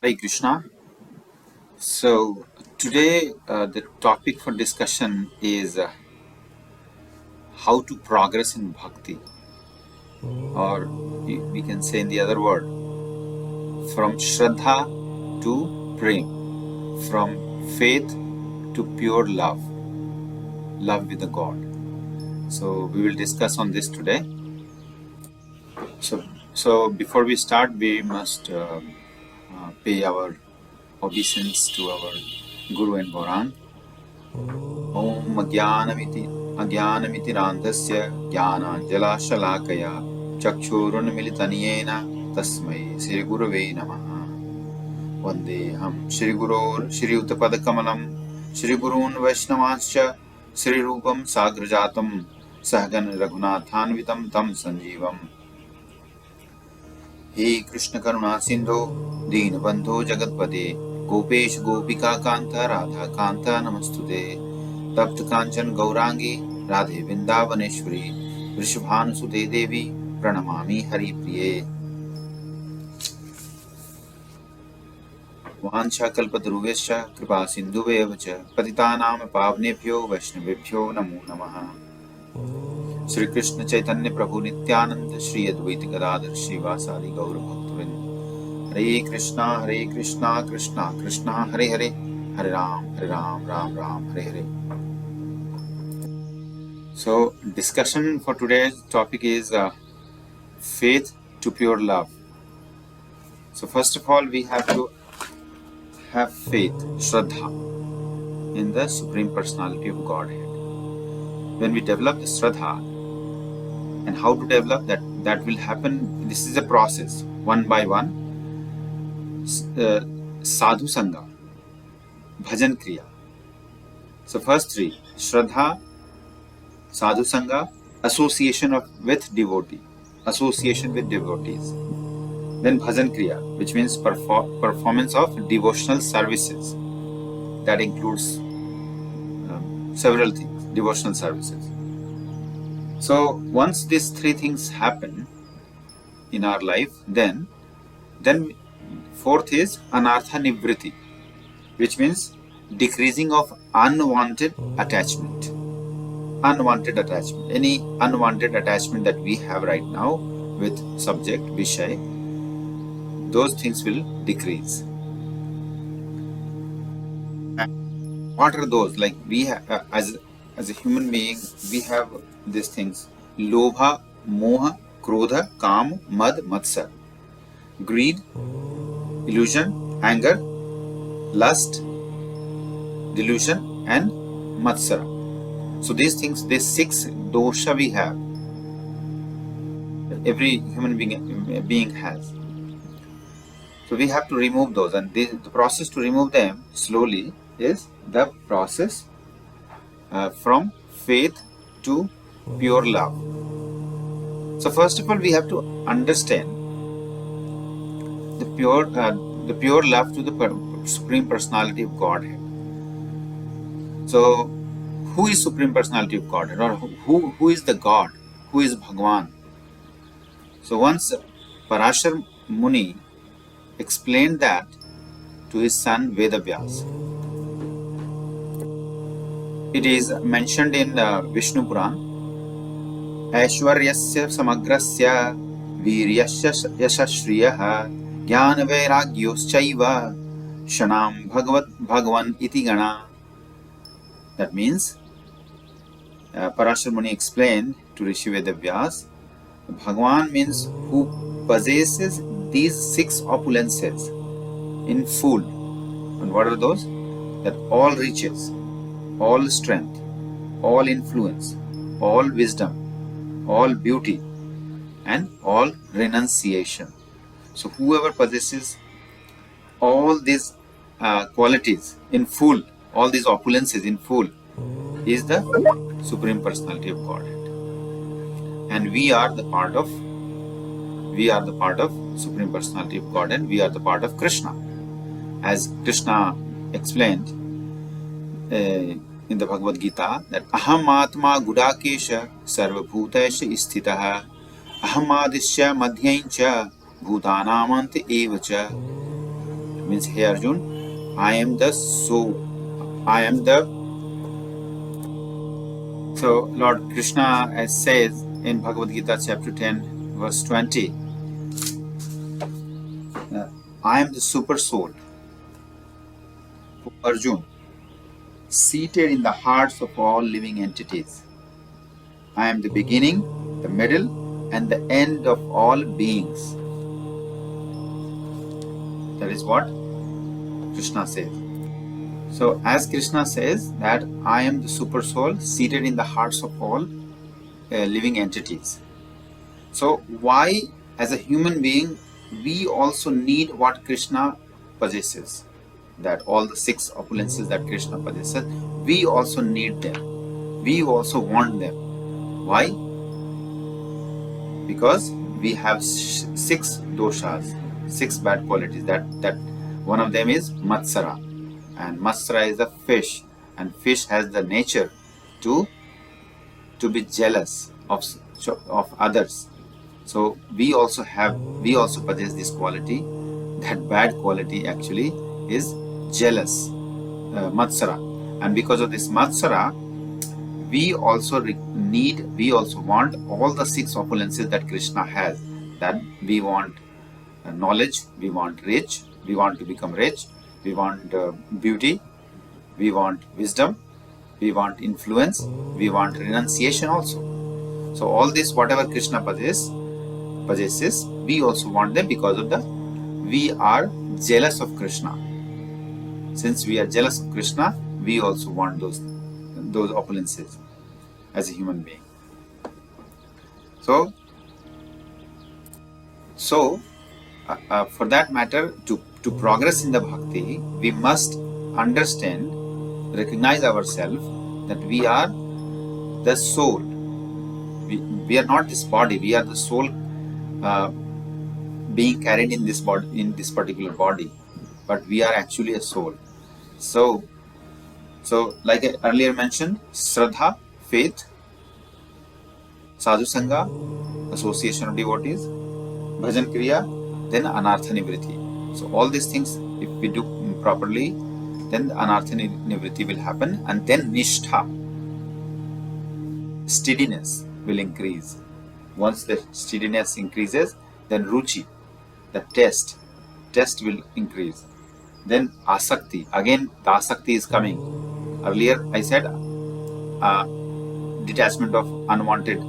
Hare Krishna. So today the topic for discussion is how to progress in bhakti, or we can say in the other word, from Shraddha to Prem, from faith to pure love, love with the God. So we will discuss on this today. So before we start, we must pay our obeisance to our Guru and Bharan. Om Ajnanamitirantasya Jnananjalashalaakaya Chakshurunmilitaniyena Tasmai Sri Gurave Namaha. Vandeham Shri Guror Shri Uttapadakamalam Shri Gurun Vaishnavascha Shri Rupam Sagrajatam Sahagan Raghunathanvitam Tam Sanjeevam. He Krishna Karuna Sindho Deenabandho Jagatpate Gopesh Gopika Kanta Radha Kanta Namastude तप्त कांचन गौरांगी राधे वृंदावनेश्वरी वृषभानुसुते देवी प्रणमामि हरिप्रिये वाञ्छाकल्पतरुभ्यश्च कृपा सिन्धुभ्येव च पतितानां पावनेभ्यो वैष्णवेभ्यो नमो नमः। श्री कृष्ण चैतन्य प्रभु नित्यानंद श्री अद्वैत गदाधर श्रीवासादि गौर भक्तवृंद। हरे कृष्णा कृष्णा कृष्णा हरे हरे, हरे Ram Ram Ram Hare Hare. So discussion for today's topic is faith to pure love. So first of all, we have to have faith, Shraddha, in the Supreme Personality of Godhead. When we develop the Shraddha, and how to develop that will happen, this is a process, one by one. Sadhu Sangha, Bhajan Kriya. So first three, Shraddha, Sadhu Sangha, association with devotees. Then Bhajan Kriya, which means performance of devotional services. That includes several things, devotional services. So once these three things happen in our life, then fourth is Anartha Nivriti, which means decreasing of unwanted attachment. Any unwanted attachment that we have right now with subject, Vishay, those things will decrease. And what are those? Like we have, as a human being, we have these things: Lobha, Moha, Krodha, Kam, Mad, Matsar. Greed, illusion, anger, lust, delusion, and Matsara. So these things, these six dosha we have, every human being has. So we have to remove those, and the process to remove them slowly is the process from faith to pure love. So first of all, we have to understand the pure love to the Supreme Personality of Godhead. So who is Supreme Personality of Godhead, or who is the God? Who is Bhagwan? So once Parashar Muni explained that to his son Vedavyas. It is mentioned in Vishnu Puran. Aishwaryasya samagrasya viryasya yashashriyah jnana vairagyyoschaiva shanam bhagwan iti gana. That means Parashar Muni explained to Rishi Vedavyas, Bhagwan means who possesses these six opulences in full. And what are those? That all riches, all strength, all influence, all wisdom, all beauty, and all renunciation. So whoever possesses all these qualities in full, all these opulences in full, is the Supreme Personality of Godhead. And we are the part of Supreme Personality of God, and we are the part of Krishna. As Krishna explained in the Bhagavad Gita, that Aham Atma Gudakesha Sarvabhutesha Isthitaha Aham Adisya Madhyaincha Bhutanamant Evacha. Means, hey Arjun, I am the soul. I am the. So Lord Krishna says in Bhagavad Gita chapter 10 verse 20, I am the super soul, Arjun, seated in the hearts of all living entities. I am the beginning, the middle, and the end of all beings. That is what Krishna says. So as Krishna says that I am the super soul seated in the hearts of all living entities. So why, as a human being, we also need what Krishna possesses? That all the 6 opulences that Krishna possesses, we also need them. We also want them. Why? Because we have 6 doshas, 6 bad qualities. That one of them is Matsara, and Matsara is a fish, and fish has the nature to be jealous of others. So we also possess this quality. That bad quality actually is jealous, Matsara, and because of this Matsara, we also want all the 6 opulences that Krishna has. That we want knowledge, we want to become rich, we want beauty, we want wisdom, we want influence, we want renunciation also. So all this, whatever Krishna possesses, we also want them because of we are jealous of Krishna. Since we are jealous of Krishna, we also want those opulences as a human being. So for that matter, to progress in the bhakti, we must understand, recognize ourselves that we are the soul. We are not this body. We are the soul being carried in this body, in this particular body, but we are actually a soul. So like I earlier mentioned, Shraddha, faith, Sadhu Sangha, association of devotees, Bhajan Kriya, then Anartha Nivritti. So all these things, if we do properly, then the Anartha Nivritti will happen, and then Nishtha, steadiness, will increase. Once the steadiness increases, then Ruchi, the taste will increase. Then Asakti, again the Asakti is coming. Earlier I said detachment of unwanted,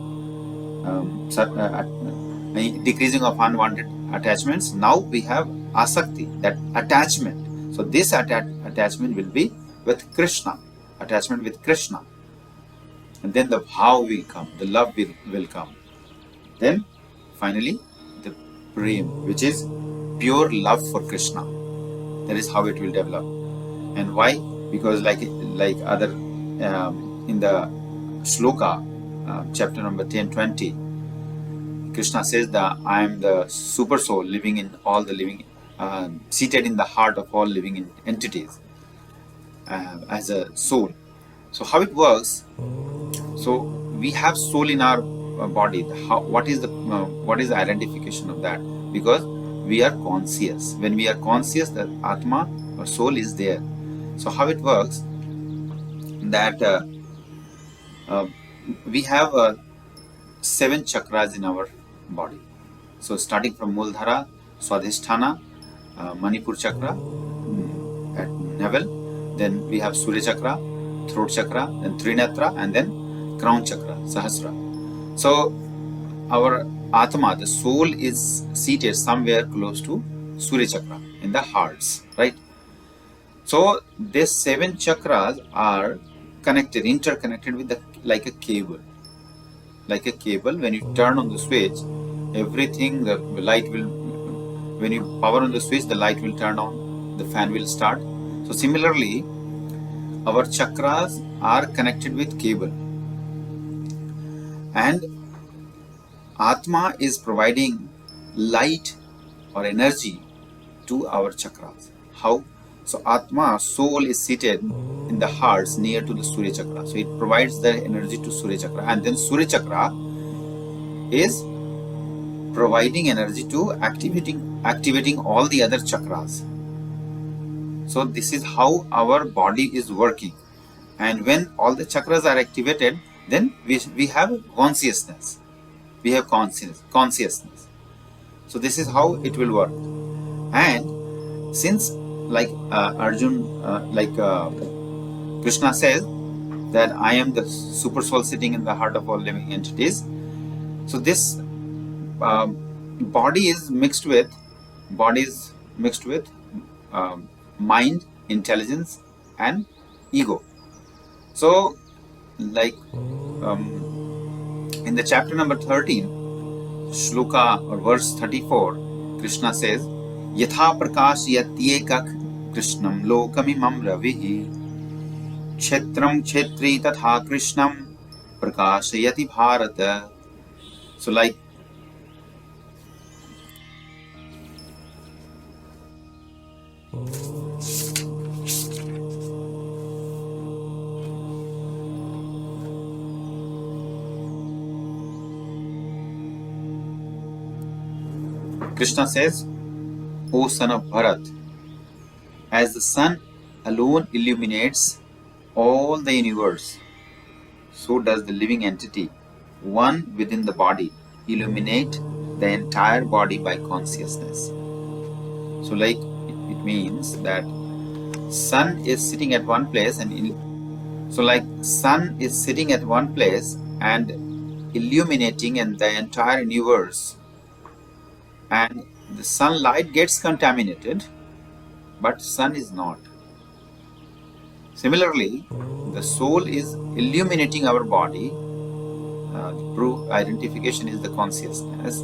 decreasing of unwanted attachments. Now we have Asakti, that attachment. So this attachment will be with Krishna, attachment with Krishna. And then the bhav will come, the love will come. Then finally the prem, which is pure love for Krishna. That is how it will develop. And why? Because like other in the shloka, chapter number 10-20, Krishna says that I am the super soul living in all the living, seated in the heart of all living entities as a soul. So how it works? So we have soul in our body. What is the identification of that? Because we are conscious. When we are conscious, the Atma or soul is there. So how it works? That we have 7 chakras in our body. So starting from Muladhara, Swadhisthana, Manipur chakra at navel, then we have Surya chakra, throat chakra, then Trinatra, and then crown chakra, Sahasra. So our Atma, the soul, is seated somewhere close to Surya chakra in the hearts, right? So these 7 chakras are interconnected with like a cable. Like a cable, when you turn on the switch, everything, the light will, when you power on the switch, the light will turn on, the fan will start. So similarly, our chakras are connected with cable. And Atma is providing light or energy to our chakras. How? So Atma, soul, is seated in the hearts near to the Surya chakra. So it provides the energy to Surya chakra. And then Surya chakra is providing energy to activating all the other chakras. So this is how our body is working. And when all the chakras are activated, then we have consciousness. We have consciousness. So this is how it will work. And since like Krishna says that I am the super soul sitting in the heart of all living entities. So this body is mixed with mind, intelligence, and ego. So, like in the chapter number 13, shloka or verse 34, Krishna says, "Yatha prakasyatyekat Krishnam lokamimam ravihi kshetram kshetri tatha Krishnam prakashayati bharata." So, like Krishna says, "O son of Bharat, as the sun alone illuminates all the universe, so does the living entity, one within the body, illuminate the entire body by consciousness." So, like it means that sun is sitting at one place sun is sitting at one place and illuminating in the entire universe, and the sunlight gets contaminated, but sun is not. Similarly, the soul is illuminating our body. The proof identification is the consciousness,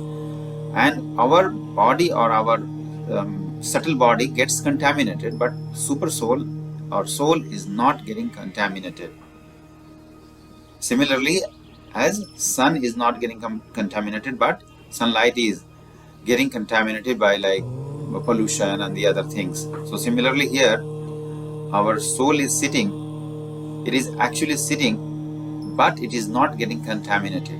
and our body or our subtle body gets contaminated, but super soul or soul is not getting contaminated. Similarly, as sun is not getting contaminated, but sunlight is getting contaminated by like pollution and the other things. So similarly here, our soul is sitting, it is actually sitting, but it is not getting contaminated.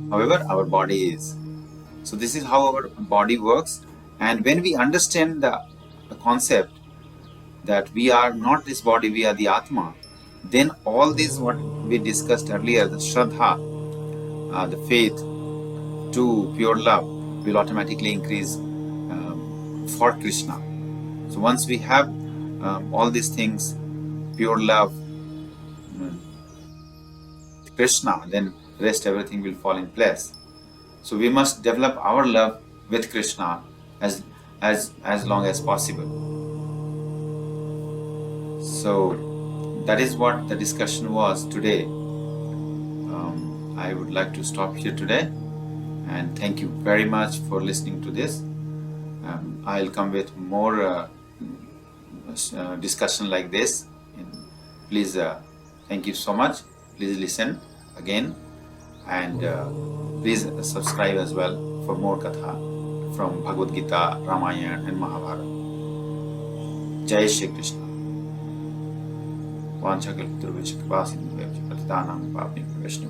However, our body is. So this is how our body works. And when we understand the concept that we are not this body, we are the Atma, then all this what we discussed earlier, the Shraddha, the faith to pure love will automatically increase for Krishna. So once we have all these things, pure love, Krishna, then rest everything will fall in place. So we must develop our love with Krishna as long as possible. So that is what the discussion was today. I would like to stop here today, and thank you very much for listening to this. I'll come with more discussion like this. And please, thank you so much. Please listen again, and please subscribe as well for more katha from Bhagavad Gita, Ramayana and Mahabharata. Jai Shri Krishna. Vanchakalpitarvishkvasinveshpatitanam papni Vishnu.